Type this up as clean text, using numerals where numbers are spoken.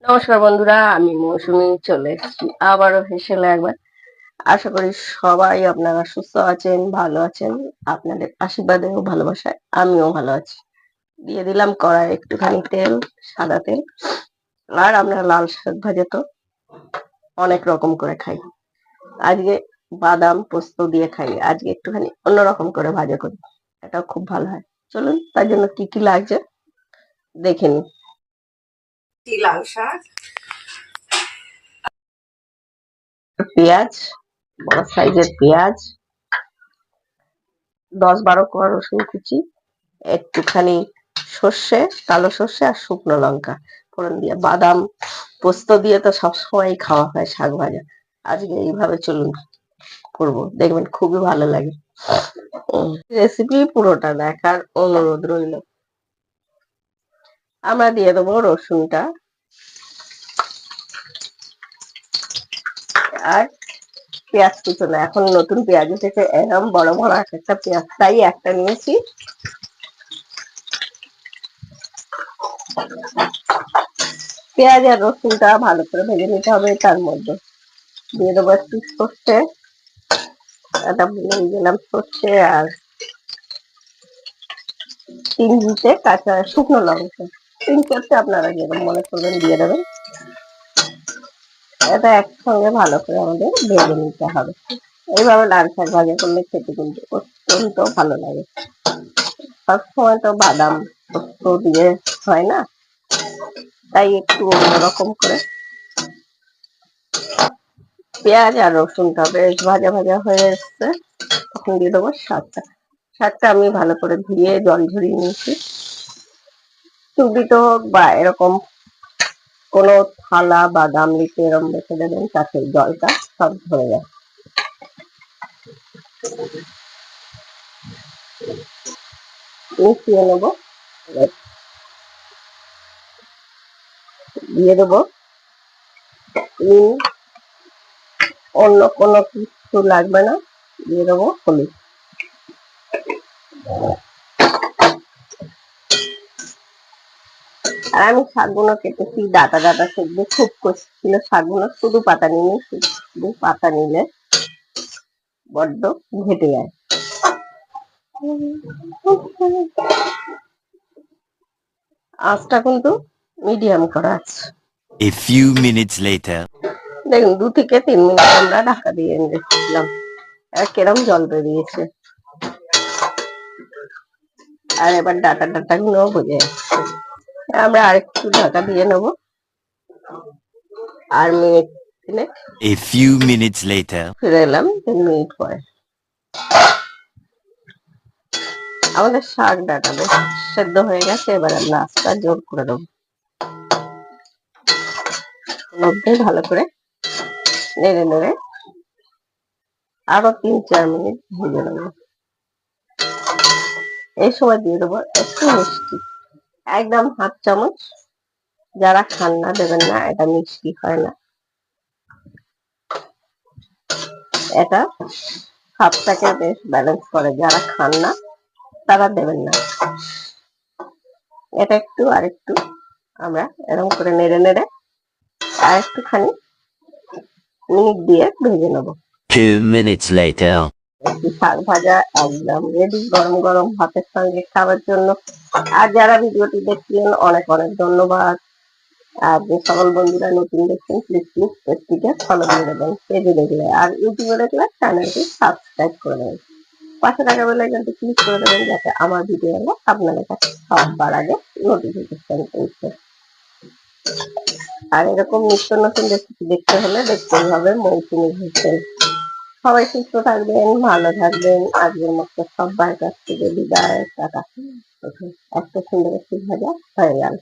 নমস্কার বন্ধুরা, আমি মৌসুমী চলে এসেছি আবারও হেসেলে একবার। আশা করি সবাই আপনারা সুস্থ আছেন, ভালো আছেন। আপনাদের আশীর্বাদে ও ভালোবাসায় আমিও ভালো আছি। দিয়ে দিলাম কড়াই একটুখানি তেল, সাদা তেল। আর আমরা লাল শাক ভাজা তো অনেক রকম করে খাই। আজকে বাদাম পোস্ত দিয়ে খাই, আজকে একটুখানি অন্যরকম করে ভাজা করি, এটাও খুব ভালো হয়। চলুন তার জন্য কি কি লাগছে দেখে নিই। লাল শাক, পেঁয়াজ, বড় সাইজের পেঁয়াজ, 10-12 কোয়া রসুন কুচি, একটুখানি সর্ষে, কালো সর্ষে আর শুকনো লঙ্কা ফোড়ন দিয়ে, বাদাম পোস্ত দিয়ে তো সবসময় খাওয়া হয় শাক ভাজা। আজকে এইভাবে চলুন করবো, দেখবেন খুবই ভালো লাগে। রেসিপি পুরোটা দেখার অনুরোধ রইল। আমরা দিয়ে দেবো রসুনটা আর পেঁয়াজ কুচোনো। এখন নতুন পেঁয়াজ উঠেছে, এরকম বড় বড় একটা পেঁয়াজ, তাই একটা নিয়েছি। পেঁয়াজ আর রসুনটা ভালো করে ভেজে নিতে হবে। তার মধ্যে দিয়ে দেবো একটু সর্ষে, এটা ভুলে দিলাম, সর্ষে আর 3 কাঁচা শুকনো লঙ্কা, 3-4টে আপনারা যেরকম মনে করবেন দিয়ে দেবেন। এটা একসঙ্গে ভালো করে আমাদের ভেজে নিতে হবে। এইভাবে লাল শাক ভাজা করলে খেতে কিন্তু অত্যন্ত ভালো লাগে। সবসময় তো বাদাম পোস্ত দিয়ে হয় না, তাই একটু অন্যরকম করে। পেঁয়াজ আর রসুনটা বেশ ভাজা ভাজা হয়ে এসছে, তখন দিয়ে দেবো শাকটা। শাকটা আমি ভালো করে ধুয়ে জল ঝরিয়ে নিয়েছি। চুবিতে হোক বা এরকম কোনো থালা বা গামলিতে এরকম রেখে দেবেন, তাতে জলটা সব ধরে যায়। মিশিয়ে নেবো, দিয়ে দেবো অন্য কোনো কিছু লাগবে না, দিয়ে দেবো হলুদ। আর আমি শাকগুলো কেটেছি ডাটা ডাটা, সেগুলো খুব কচি ছিল শাকগুলো, শুধু পাতা নিয়ে, শুধু পাতা নিলে বড্ড ঘেটে যায়। আঁচটা কিন্তু মিডিয়াম করা আছে। A few minutes later. দেখুন 2 থেকে 3 মিনিট আমরা ঢাকা দিয়ে রেখেছিলাম, আর কেরম জল বেরিয়েছে। আর এবার ডাটা ডাটা গুলো বোঝা যাচ্ছে। আমরা আরেকটু ঢাকা দিয়ে নেবো, আর minute 3 A few minutes later. ফিরে এলাম 3 মিনিট পরে। আমাদের শাক ডাটা বেশ সেদ্ধ হয়ে গেছে, এবার আমরা আঁচটা জোর করে দেবো। মধ্যে ভালো করে নেড়ে নেড়ে আরো 3-4 মিনিট ভেজে নেবো। এই সময় দিয়ে দেবো একটু মিষ্টি, একদম 1/2 চামচ। যারা খান না দেবেন না, এটা মিষ্টি হয় না। এটা স্বাদটাকে বেশ ব্যালেন্স করে, যারা খান না তারা দেবেন না। এটা একটু আরেকটু আমরা এরকম করে নেড়ে নেড়ে আর একটুখানি মিনিট দিয়ে ভেজে নেবো। 2 minutes later. শাক ভাজা একদম রেডি, গরম গরম ভাতের সঙ্গে খাওয়ার জন্য। আর যারা ভিডিওটি দেখছিলেন অনেক অনেক ধন্যবাদ। আর যে সকল বন্ধুরা নতুন দেখছেন প্লিজ পেজটিকে ফলো দিয়ে দেবেন, পেজে দেখলে। আর ইউটিউবে দেখলে চ্যানেলটি সাবস্ক্রাইব করে দেবেন, পাশে থাকা বেল আইকনটি ক্লিক করে দেবেন, যাতে আমার ভিডিও গুলো আপনাদের কাছে সবার আগে নোটিফিকেশন পৌঁছে। আর এরকম নিত্য নতুন রেসিপি দেখতে হলে দেখতেই হবে মৌসুমী হোসেন। সবাই সুস্থ থাকবেন, ভালো থাকবেন। আজকের মতো সবার কাছ থেকে বিদায়, টাটা। একটা সুন্দর একটি ভাজা হয়ে গেল।